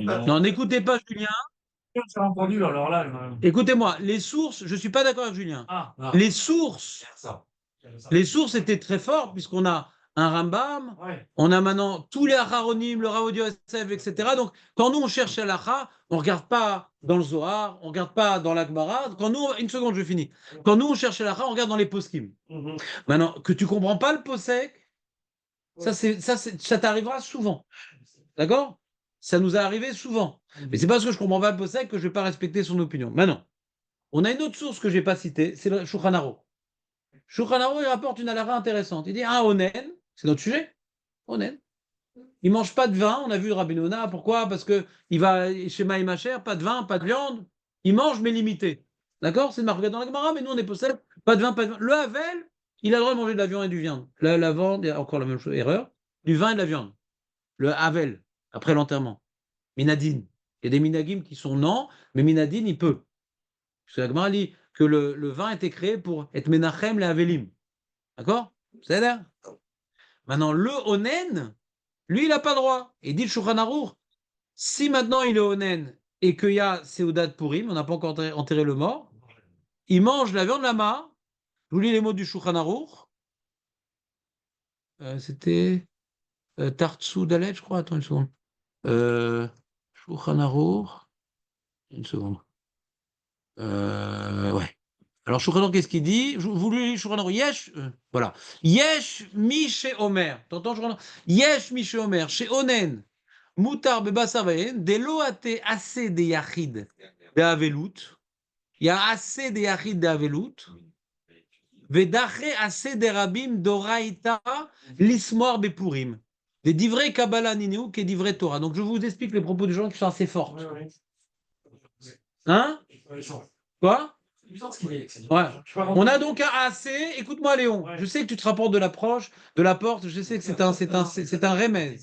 Non, n'écoutez pas Julien. J'ai entendu, alors là. Écoutez-moi, les sources, je ne suis pas d'accord avec Julien. Les sources, les sources étaient très fortes, puisqu'on a un Rambam, Ouais. on a maintenant tous les Acharonim, le Rav Yosef, etc. Donc, quand nous, on cherche l'Acha, on ne regarde pas dans le Zohar, on ne regarde pas dans la Gemara. Quand nous, une seconde, je finis. Quand nous, on cherche l'Acha, on regarde dans les poskim. Maintenant, que tu ne comprends pas le posek, ça t'arrivera souvent. D'accord? Ça nous est arrivé souvent. Mais c'est parce que je ne comprends pas le posek que je ne vais pas respecter son opinion. Maintenant, on a une autre source que je n'ai pas citée, c'est le Shulchan Aruch. Shulchan Aruch, il rapporte une halakha intéressante. Il dit, ah, Onen, c'est notre sujet, Onen. Il ne mange pas de vin, on a vu Rabbi Nona, pourquoi? Parce qu'il va chez Maïmacher, pas de vin, pas de viande. Il mange, mais limité. D'accord? C'est marqué dans la Gemara, mais nous, on est possède, pas de vin, pas de vin. Le Havel, il a le droit de manger de la viande et du viande. La viande, il y a encore la même chose, erreur, du vin et de la viande. Le Havel, après l'enterrement. Minadine. Il y a des minagim qui sont non, mais Minadine, il peut. Parce que la Gemara dit que le vin a été créé pour être Menachem les Havelim. D'accord? C'est là. Maintenant, le Onen, lui, il n'a pas le droit. Il dit le Shulchan Aruch, si maintenant il est Onen et qu'il y a Seudat Purim, on n'a pas encore enterré le mort, il mange la viande lama. Je vous lis les mots du Shulchan Aruch. C'était Tartsu Dalet, je crois. Attends une seconde. Shulchan Aruch. Une seconde. Ouais. Alors, Shulchan Aruch, qu'est-ce qu'il dit? Vous lui Shulchan Aruch. Yesh, voilà. Yesh mi chez Omer. T'entends Shulchan Aruch? Yesh mi chez Omer. Chez Onen. Moutar bebasar vayen. Delo ate assez de yachid de avelut. Il y a assez de yachid de avelut. Vedache assez de rabim doraita lismoar bepurim. Des divrei Kabbalah ninu qui est divrei Torah. Donc, je vous explique les propos des gens qui sont assez forts. Hein? Quoi? Ouais. On a donc un AC. Écoute-moi, Léon. Je sais que tu te rapportes de l'approche, de la porte. Je sais que c'est un remède.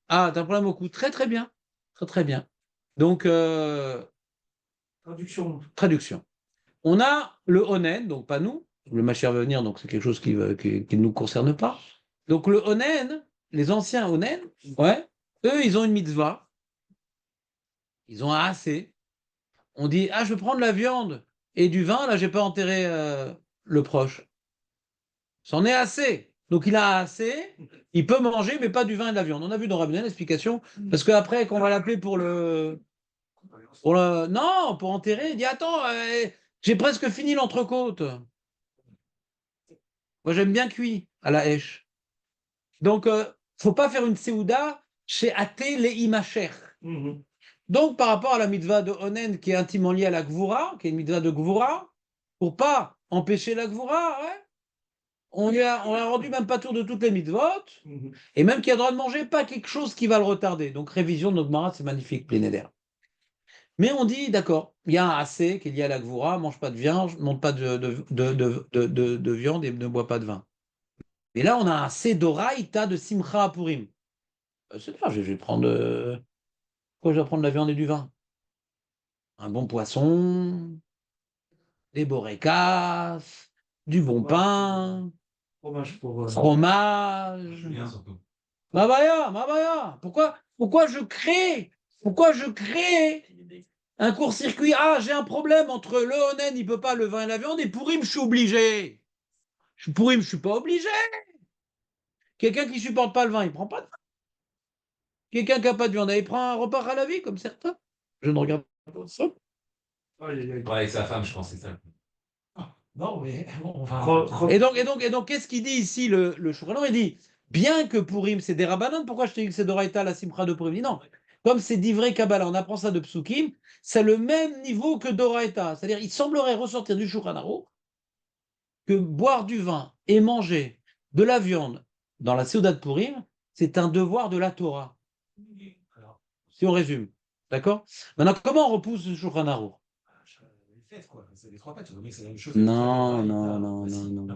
Ah, t'as un problème au cou. Très, très bien. Très, très bien. Donc, traduction. On a le Onen, donc pas nous. Le Machir va venir, donc c'est quelque chose qui ne nous concerne pas. Donc, le Onen, les anciens Onen, ouais, eux, ils ont une mitzvah. Ils ont un AC. On dit, ah, je veux prendre la viande et du vin, là, j'ai pas enterré le proche. C'en est assez. Donc il a assez, il peut manger, mais pas du vin et de la viande. On a vu dans Rabbi l'explication, parce qu'après, qu'on va l'appeler Non, pour enterrer, il dit, attends, j'ai presque fini l'entrecôte. Moi, j'aime bien cuit à la hèche. Donc, faut pas faire une séouda chez Athé les imacher. Donc, par rapport à la mitzvah de Onen, qui est intimement liée à la Gvura, qui est une mitzvah de Gvura, pour pas empêcher la Gvura, ouais, on a rendu même pas tour de toutes les mitzvot, et même qu'il a le droit de manger, pas quelque chose qui va le retarder. Donc, révision de notre Gemara, c'est magnifique, plein d'air. Mais on dit, d'accord, il y a un assez qui est lié à la Gvura, mange pas de viande, mange pas de viande et ne boit pas de vin. Et là, on a un assez d'oraïta de Simcha Purim. C'est ça, je vais prendre. Pourquoi je vais prendre de la viande et du vin? Un bon poisson, des borécas, du bon pain, fromage. Mabaya. Pourquoi je crée un court-circuit? Ah, j'ai un problème entre le Onen, il peut pas, le vin et la viande, et Pourim, je suis obligé. Pourim, je suis pas obligé. Quelqu'un qui supporte pas le vin, il prend pas de vin. Quelqu'un qui a pas de viande, il prend un repas à la vie, comme certains. Je ne regarde pas ça. Ouais, avec sa femme, je pense, c'est ça. Non, mais on va. Et donc, qu'est-ce qu'il dit ici, le Shulchan Aruch? Il dit, bien que Purim, c'est des Rabbanan, pourquoi je te dis que c'est d'Oraïta, la Simcha de Purim? Il dit non, comme c'est d'ivrei Kabbalah, on apprend ça de Psukim, c'est le même niveau que d'Oraïta. C'est-à-dire, il semblerait ressortir du Shulchan Aruch que boire du vin et manger de la viande dans la Seudat de Purim, c'est un devoir de la Torah. Si on résume. D'accord? Maintenant, comment on repousse le Shulchan Aruch? Non.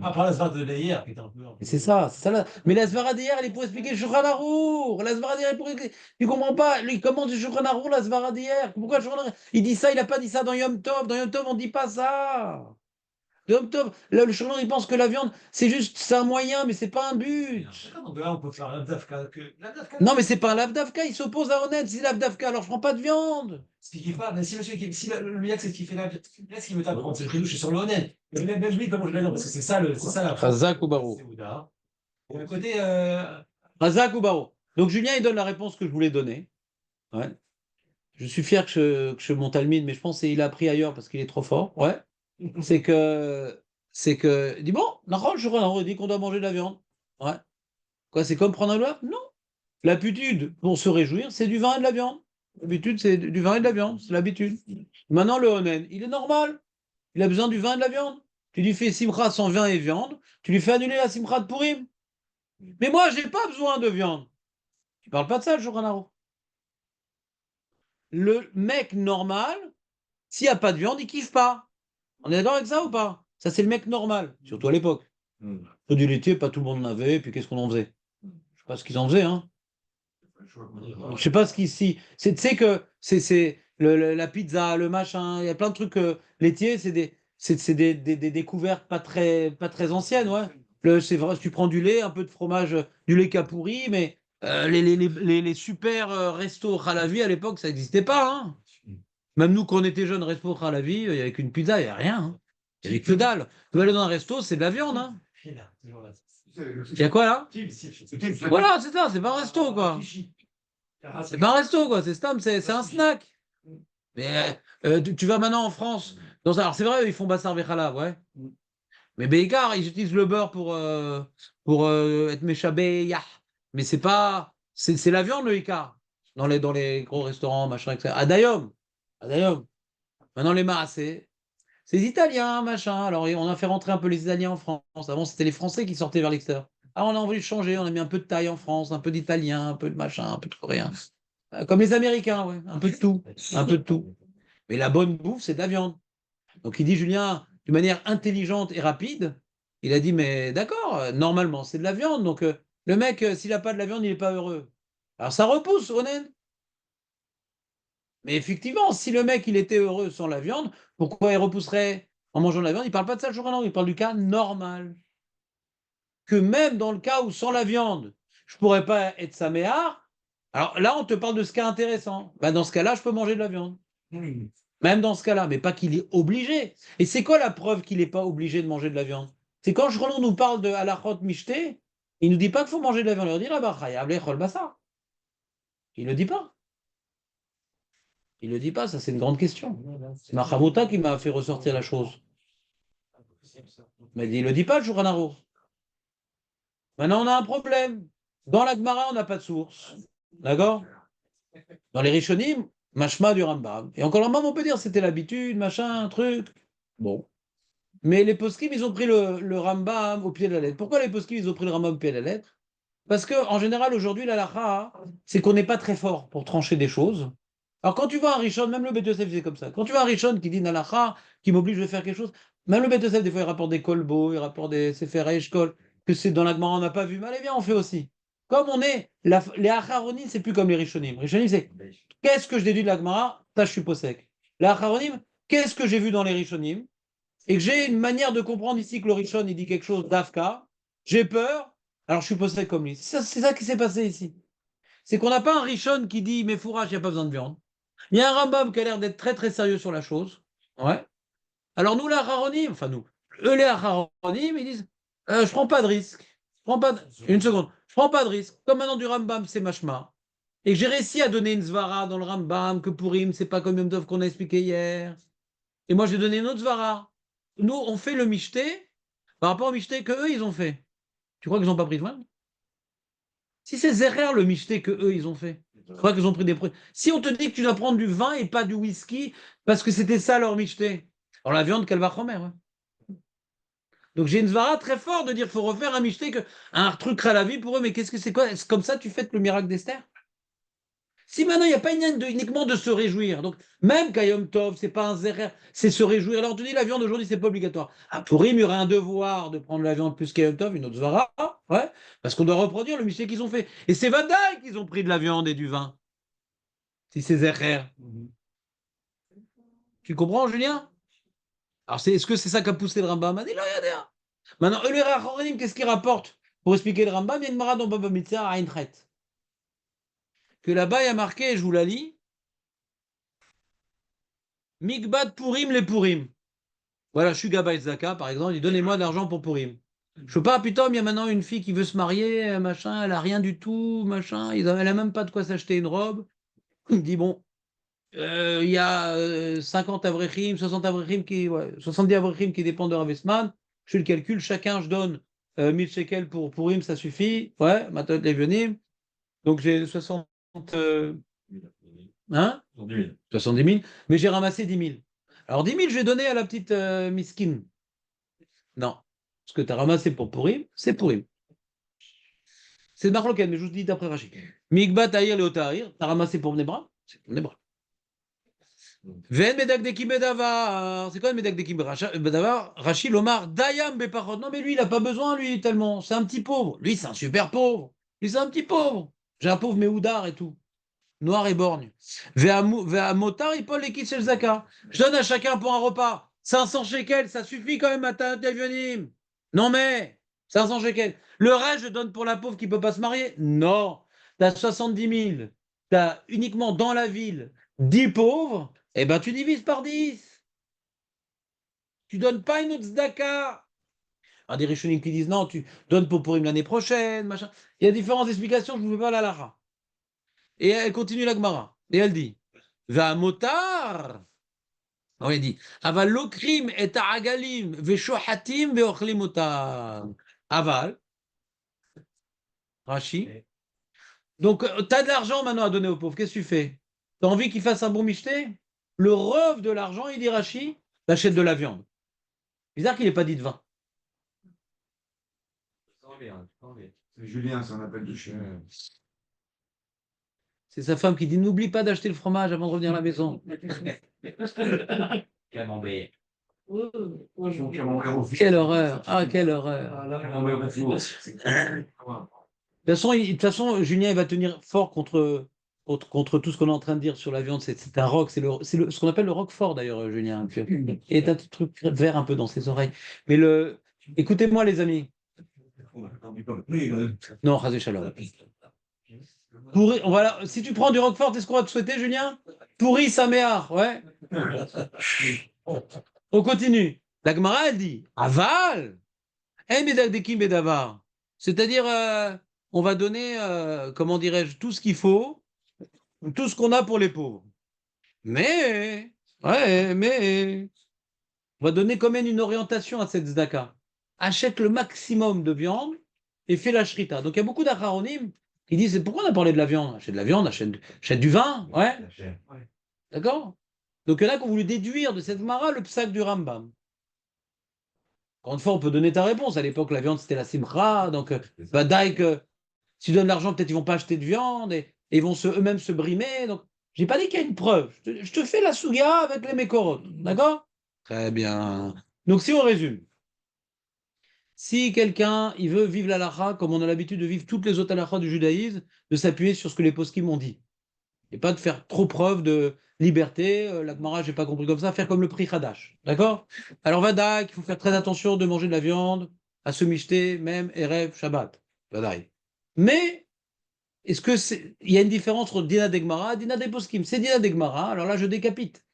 À part la svara de hier, qui était un peu. C'est ça, c'est ça là. Mais la svara d'hier, elle est pour expliquer le Shulchan Aruch. La svara d'hier, elle est pour expliquer. Tu comprends pas? Lui, comment du Shulchan Aruch, la svara d'hier? Pourquoi le Shulchan Aruch? Il dit ça, il n'a pas dit ça dans Yom Tov. Dans Yom Tov, on ne dit pas ça. Yom Tov, là, le Shulchan, il pense que la viande, c'est un moyen, mais c'est pas un but. Donc là, on peut faire l'Avdavka. Non, mais c'est pas un lavdavka, il s'oppose à Honnête. Si lavdavka, alors je prends pas de viande. Ce qui kiffe pas, mais si monsieur, si le yak, c'est ce qui fait la. Là, ce qui me tape, c'est le je suis sur le honnête. Mais même lui, il peut manger de la viande, parce que c'est ça la. Razak ou Barou. C'est Ouda. Et le côté. Razak ou Barou. Donc Julien, il donne la réponse que je voulais donner. Ouais. Je suis fier que je monte Talmud, mais je pense qu'il a appris ailleurs parce qu'il est trop fort. Ouais. C'est que. Il dit bon, il dit qu'on doit manger de la viande. Ouais. Quoi, c'est comme prendre un loi? Non. L'habitude, pour se réjouir, c'est du vin et de la viande. L'habitude, c'est du vin et de la viande. C'est l'habitude. Maintenant, le Onen, il est normal. Il a besoin du vin et de la viande. Tu lui fais simcha sans vin et viande, tu lui fais annuler la simcha de Purim. Mais moi, je n'ai pas besoin de viande. Tu parles pas de ça, le Shulchan. Le mec normal, s'il n'y a pas de viande, il kiffe pas. On est d'accord avec ça ou pas? Ça, c'est le mec normal, surtout à l'époque. Du laitier, pas tout le monde en avait, puis qu'est-ce qu'on en faisait? Je sais pas ce qu'ils en faisaient, hein. Je sais pas ce qu'ils si. Tu sais que c'est la pizza, le machin, il y a plein de trucs laitiers, c'est des découvertes pas très anciennes, ouais. C'est vrai, tu prends du lait, un peu de fromage, du lait qui a pourri, mais les super restos Halavi à l'époque, ça n'existait pas, hein. Même nous, quand on était jeunes, resto Halavi, il n'y avait qu'une pizza, il n'y avait rien, hein. Il n'y avait que dalle. Tu vas aller dans un resto, c'est de la viande, hein. Il y a quoi là? Voilà, c'est ça, c'est pas un resto, quoi. C'est pas un resto, quoi. C'est un snack. Mais tu vas maintenant en France. Alors, c'est vrai, ils font Bassar Vechala, ouais. Mais Bégar, ils utilisent le beurre pour être méchabé, yah. Mais c'est pas. C'est la viande, le Icar. Dans les gros restaurants, machin, etc. À Dayom. Maintenant, les Marassés. C'est les Italiens, machin. Alors, on a fait rentrer un peu les Italiens en France. Avant, c'était les Français qui sortaient vers l'extérieur. Ah, on a envie de changer. On a mis un peu de Thaï en France, un peu d'Italien, un peu de machin, un peu de Coréen. Comme les Américains, ouais. Un peu de tout. Un peu de tout. Mais la bonne bouffe, c'est de la viande. Donc, il dit, Julien, d'une manière intelligente et rapide, il a dit, mais d'accord, normalement, c'est de la viande. Donc, le mec, s'il n'a pas de la viande, il n'est pas heureux. Alors, ça repousse, honnête. Mais effectivement, si le mec, il était heureux sans la viande, pourquoi il repousserait en mangeant de la viande? Il ne parle pas de ça le jour à il parle du cas normal. Que même dans le cas où sans la viande, je ne pourrais pas être saméar, alors là, on te parle de ce cas intéressant. Ben, dans ce cas-là, je peux manger de la viande. Même dans ce cas-là, mais pas qu'il est obligé. Et c'est quoi la preuve qu'il n'est pas obligé de manger de la viande? C'est quand Shlomo nous parle de halachot mishté, il ne nous dit pas qu'il faut manger de la viande. Il leur dit là-bas, il ne le dit pas. Il ne le dit pas, ça c'est une grande question. C'est Mahamouta qui m'a fait ressortir la chose. Mais il ne le dit pas, le Shulchan Aruch. Maintenant, on a un problème. Dans la Gemara, on n'a pas de source. D'accord? Dans les Rishonim, mashma du Rambam. Et encore le Rambam, on peut dire c'était l'habitude, machin, truc. Bon. Mais les poskim, ils ont pris le Rambam au pied de la lettre. Pourquoi les poskim, ils ont pris le Rambam au pied de la lettre? Parce qu'en général, aujourd'hui, la halakha, c'est qu'on n'est pas très fort pour trancher des choses. Alors, quand tu vois un Rishon, même le Beth Yosef, c'est comme ça. Quand tu vois un Rishon qui dit une halakha, qui m'oblige de faire quelque chose, même le Beth Yosef, des fois, il rapporte des kolbo, il rapporte des sefer eshkol, que c'est dans la Gemara, on n'a pas vu. Mais allez, bien, on fait aussi. Comme on est, les acharonim, c'est plus comme les Rishonim. Rishonim, c'est qu'est-ce que je déduis de la Gemara? Ça, je suis possèque. Les acharonim, qu'est-ce que j'ai vu dans les Rishonim? Et que j'ai une manière de comprendre ici que le Rishon, il dit quelque chose d'Afka, j'ai peur, alors je suis possédé comme lui. C'est ça qui s'est passé ici. C'est qu'on n'a pas un Rishon qui dit, mais fourrage, il n'y a pas besoin de viande. Il y a un Rambam qui a l'air d'être très très sérieux sur la chose. Ouais. Alors nous, les Acharonim, enfin nous, eux les Acharonim, ils disent, je prends pas de risque. Une seconde. Je prends pas de risque. Comme maintenant du Rambam, c'est Mashma. Et que j'ai réussi à donner une Zvara dans le Rambam, que Purim, c'est pas comme Yom Tov qu'on a expliqué hier. Et moi, j'ai donné une autre Zvara. Nous, on fait le michté par rapport au michté que eux ils ont fait. Tu crois qu'ils n'ont pas pris de vin? Si c'est Zérer le michté que eux ils ont fait, tu crois qu'ils ont pris des produits? Si on te dit que tu dois prendre du vin et pas du whisky, parce que c'était ça leur michté, alors la viande, qu'elle va chomer. Ouais. Donc j'ai une zvara très forte de dire qu'il faut refaire un michté, un truc à la vie pour eux, mais qu'est-ce que c'est quoi? C'est comme ça tu fêtes le miracle d'Esther? Si maintenant il n'y a pas uniquement de se réjouir, donc même Kayom Tov, c'est pas un zérer, c'est se réjouir. Alors on te dit la viande aujourd'hui, c'est pas obligatoire. À Purim, il y aurait un devoir de prendre la viande plus Kayom Tov, une autre zvara, ouais, parce qu'on doit reproduire le miché qu'ils ont fait. Et c'est Vadaï qu'ils ont pris de la viande et du vin. Si c'est zérer. Tu comprends, Julien? Alors, est-ce que c'est ça qu'a poussé le Rambam? Il dit, là, il y a. Maintenant, eux, les Rachonim, qu'est-ce qu'ils rapportent pour expliquer le Rambam? Il y a une marade dans Baba Mitzvah à Eintret. Que là-bas, il y a marqué, je vous la lis, Mikbat Purim les Purim. Voilà, je suis Gabay Zaka, par exemple, il dit donnez-moi de l'argent pour Purim. Je sais pas, putain, il y a maintenant une fille qui veut se marier, machin, elle a rien du tout, machin, elle a même pas de quoi s'acheter une robe. Il dit bon, il y a 50 avrechim, 60 avrechim ouais, 70 avrechim qui dépendent de Ravesman. Je fais le calcul, chacun je donne 1000 shekels pour Purim, ça suffit. Ouais, Matot Levionim. Donc j'ai 60, hein? 70 000, mais j'ai ramassé 10 000. Alors 10 000, je vais donner à la petite miskin. Non. Ce que tu as ramassé pour Purim, c'est Purim. C'est Marloken, mais je vous dis d'après Rachid. Mikba Tahir le Tahir, tu as ramassé pour Nebra, c'est pour Nebra. Ven Medagdekim Bedavar, c'est quoi le Medagdekim Bedavar? Rachid Lomar, Dayam Bepachot. Non, mais lui, il n'a pas besoin, lui, tellement. C'est un petit pauvre. Lui, c'est un super pauvre. Lui, c'est un petit pauvre. J'ai un pauvre Méhoudar et tout. Noir et borgne. Motar, il peut l'équipe chez le Zaka. Je donne à chacun pour un repas. 500 shekels, ça suffit quand même à ta Devionim. Non mais, 500 shekels. Le reste, je donne pour la pauvre qui ne peut pas se marier. Non. Tu as 70 000. Tu as uniquement dans la ville 10 pauvres. Eh ben, tu divises par 10. Tu donnes pas une autre Zdaka. Alors, des Rishonim qui disent non, tu donnes pour Purim l'année prochaine, machin. Il y a différentes explications, je ne vous fais pas la lara. Et elle continue la Gemara. Et elle dit Va motar. On dit Aval lokrim et agalim veshohatim veochlim otar. Aval. Rashi. Donc, tu as de l'argent maintenant à donner aux pauvres. Qu'est-ce que tu fais? Tu as envie qu'il fasse un bon michté? Le rêve de l'argent, il dit Rashi, t'achètes de la viande. Bizarre qu'il n'ait pas dit de vin. C'est Julien, ça on appelle du chien. C'est sa femme qui dit n'oublie pas d'acheter le fromage avant de revenir à la maison. Camembert. Quelle horreur! Ah, quelle horreur! De toute façon, Julien il va tenir fort contre tout ce qu'on est en train de dire sur la viande. C'est un rock, ce qu'on appelle le roquefort d'ailleurs, Julien. Et t'as un truc vert un peu dans ses oreilles. Mais écoutez-moi les amis. Non, Razé Shalom. Si tu prends du roquefort, c'est ce qu'on va te souhaiter, Julien? Pourri Saméar, ouais. On continue. La Gemara, elle dit Aval, c'est-à-dire, on va donner, comment dirais-je, tout ce qu'il faut, tout ce qu'on a pour les pauvres. Mais, on va donner quand même une orientation à cette zdaka. Achète le maximum de viande et fais la shrita. Donc il y a beaucoup d'acharonim qui disent pourquoi on a parlé de la viande? Achète de la viande, achète du vin, ouais. D'accord? Donc il y en a qui ont voulu déduire de cette mara le psak du Rambam. Encore une fois, on peut donner ta réponse. À l'époque, la viande, c'était la simra. Donc, badaï que si tu donnes l'argent, peut-être ils vont pas acheter de viande et ils vont eux-mêmes se brimer. Donc, j'ai pas dit qu'il y a une preuve. Je te fais la souga avec les mécorotes. D'accord? Très bien. Donc, si on résume, si quelqu'un il veut vivre l'halakha comme on a l'habitude de vivre toutes les autres halakhas du judaïsme, de s'appuyer sur ce que les poskim ont dit. Et pas de faire trop preuve de liberté. La Gemara, j'ai pas compris comme ça, faire comme le prix Hadash. D'accord? Alors, Vadak, il faut faire très attention de manger de la viande, à se micheter, même Erev, Shabbat. Vadak. Mais, est-ce que il y a une différence entre Dina d'Egmara et Dina des Poskim? C'est Dina d'Egmara, alors là, je décapite.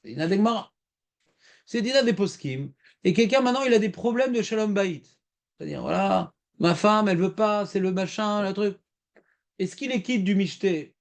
C'est Dina d'Egmara. C'est Dina des Poskim. Et quelqu'un, maintenant, il a des problèmes de Shalom Bayit. C'est-à-dire, voilà, ma femme, elle veut pas, c'est le machin, le truc. Est-ce qu'il est quitte du micheté?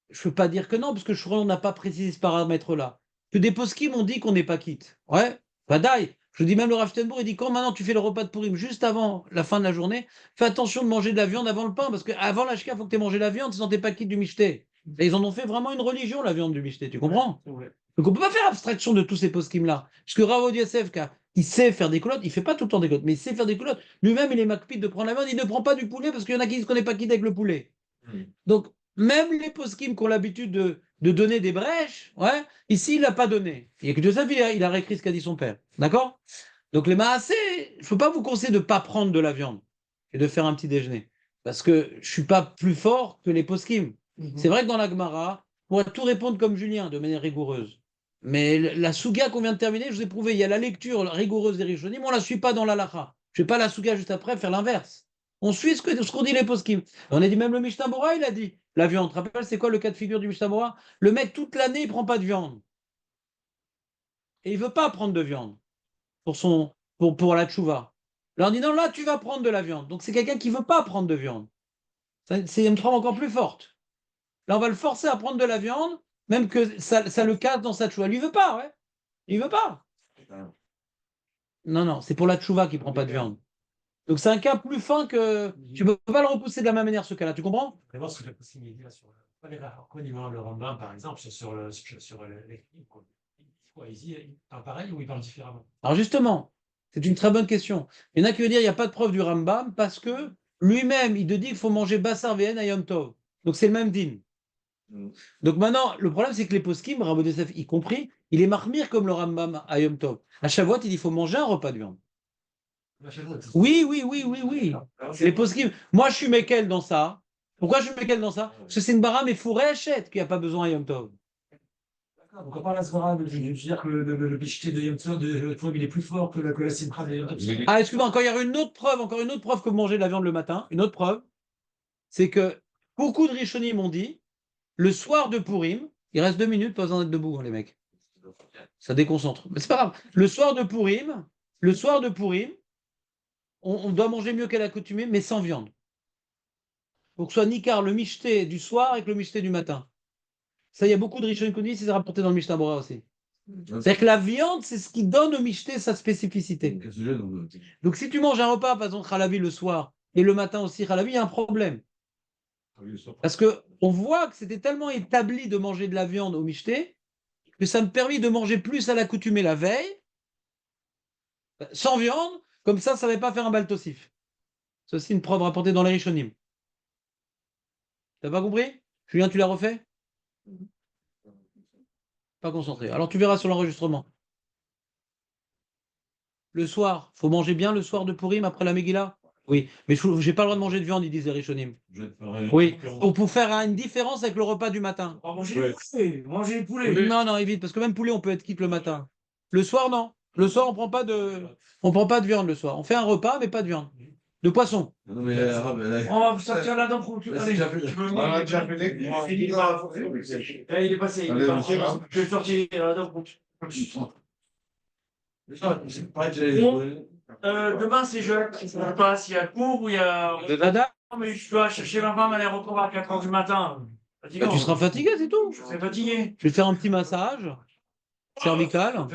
Je ne peux pas dire que non, parce que on n'a pas précisé ce paramètre-là. Que des poskim m'ont dit qu'on n'est pas quitte. Ouais, badaï. Je dis même le Rav Steinbourg, il dit quand maintenant tu fais le repas de Purim juste avant la fin de la journée, fais attention de manger de la viande avant le pain, parce qu'avant la shka, il faut que tu aies mangé la viande, sinon tu n'es pas quitte du michté. Et ils en ont fait vraiment une religion, la viande du michté, tu comprends? Donc on ne peut pas faire abstraction de tous ces poskim-là. Parce que Rav Yosef, il sait faire des culottes, il ne fait pas tout le temps des culottes, mais il sait faire des culottes. Lui-même, il est macpide de prendre la viande, il ne prend pas du poulet, parce qu'il y en a qui disent qu'on n'est pas quitte avec le poulet. Donc, même les poskim qui ont l'habitude de donner des brèches, ouais, ici, il n'a pas donné. Il n'y a que Joseph, il a réécrit ce qu'a dit son père. D'accord? Donc, les maasés, je ne peux pas vous conseiller de ne pas prendre de la viande et de faire un petit déjeuner. Parce que je ne suis pas plus fort que les poskim. C'est vrai que dans la Gemara, on va tout répondre comme Julien, de manière rigoureuse. Mais la souga qu'on vient de terminer, je vous ai prouvé, il y a la lecture rigoureuse des Rishonim, on ne la suit pas dans la lacha. Je ne vais pas la souga juste après faire l'inverse. On suit ce qu'ont dit les poskim. On a dit même le Mishnah Bora, il a dit la viande. Tu te rappelles, c'est quoi le cas de figure du Mishnah Bora? Le mec, toute l'année, il ne prend pas de viande. Et il ne veut pas prendre de viande pour la tchouva. Là, on dit non, là, tu vas prendre de la viande. Donc, c'est quelqu'un qui ne veut pas prendre de viande. C'est une trame encore plus forte. Là, on va le forcer à prendre de la viande, même que ça le casse dans sa tchouva. Lui, il ne veut pas, ouais. Il ne veut pas. Non, non, c'est pour la tchouva qu'il ne prend pas de viande. Donc, c'est un cas plus fin que. Tu ne peux pas le repousser de la même manière, ce cas-là. Tu comprends? Vraiment, ce que la possibilité là sur le Rambam, par exemple, sur l'écrit, quoi. Il parle pareil ou il parle différemment? Alors, justement, c'est une très bonne question. Il y en a qui veulent dire qu'il n'y a pas de preuve du Rambam parce que lui-même, il te dit qu'il faut manger Bassar VN à Yom Tov. Donc, c'est le même din. Donc maintenant, le problème, c'est que les poskim, Rabbi Yosef y compris, il est marmire comme le Rambam à Yom Tov. À Shavuot, il dit qu'il faut manger un repas de viande. Oui, oui, oui, oui, oui. Les poskim. Moi, je suis Mekel dans ça. Pourquoi je suis Mekel dans ça? Parce que c'est une bara, mais fourré achète qu'il n'y a pas besoin à Yom Tov. Donc on parle à ce moment-là, je veux dire que le bichité de Yom Tov, il est plus fort que la simcha de Yom Tov. Ah, excuse-moi, encore il y a une autre preuve, encore une autre preuve que vous mangez de la viande le matin. Une autre preuve, c'est que beaucoup de Rishonim m'ont dit, le soir de Purim, il reste 2 minutes, pas besoin d'être debout, hein, les mecs. Ça déconcentre. Mais c'est pas grave. Le soir de Purim, on doit manger mieux qu'à l'accoutumée, mais sans viande. Pour que ce soit Nikar, le michté du soir avec le michté du matin. Ça, il y a beaucoup de Rishonim qui disent, c'est rapporté dans le Mishnah Bora aussi. C'est-à-dire que la viande, c'est ce qui donne au michté sa spécificité. Donc si tu manges un repas, par exemple, khalavi le soir, et le matin aussi khalavi, il y a un problème. Parce que on voit que c'était tellement établi de manger de la viande au michté que ça me permet de manger plus à l'accoutumée la veille, sans viande, comme ça ne va pas faire un baltosif. C'est aussi une preuve rapportée dans les Rishonim. T'as pas compris? Julien, tu l'as refait? Pas concentré. Alors tu verras sur l'enregistrement. Le soir, faut manger bien le soir de Purim après la Megillah? Oui, mais j'ai pas le droit de manger de viande, ils disent les Rishonim. Oui, pour faire une différence avec le repas du matin. Manger le poulet. Non, non, évite, parce que même poulet, on peut être quitte le matin. Le soir, non. Le soir, on prend pas de viande le soir. On fait un repas, mais pas de viande. De poisson. Non, mais, On va sortir la dent pour tout. Allez, on a déjà fait des- il est passé. Allez, on tire. Je vais sortir la dent pour demain, c'est jeune. Je ne sais pas s'il y a cours ou il y a. De dada. Non, mais je dois chercher ma femme à l'aéroport à 4 h du matin. Bah, tu seras fatigué, c'est tout. Je serai fatigué. Je vais te faire un petit massage cervical.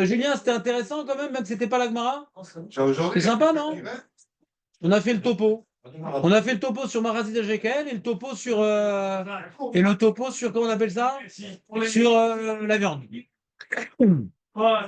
Julien, c'était intéressant quand même que c'était pas la Gemara. C'est sympa, non? On a fait le topo. On a fait le topo sur Marazid Jekel et le topo sur comment on appelle ça? Sur la viande. Ouais,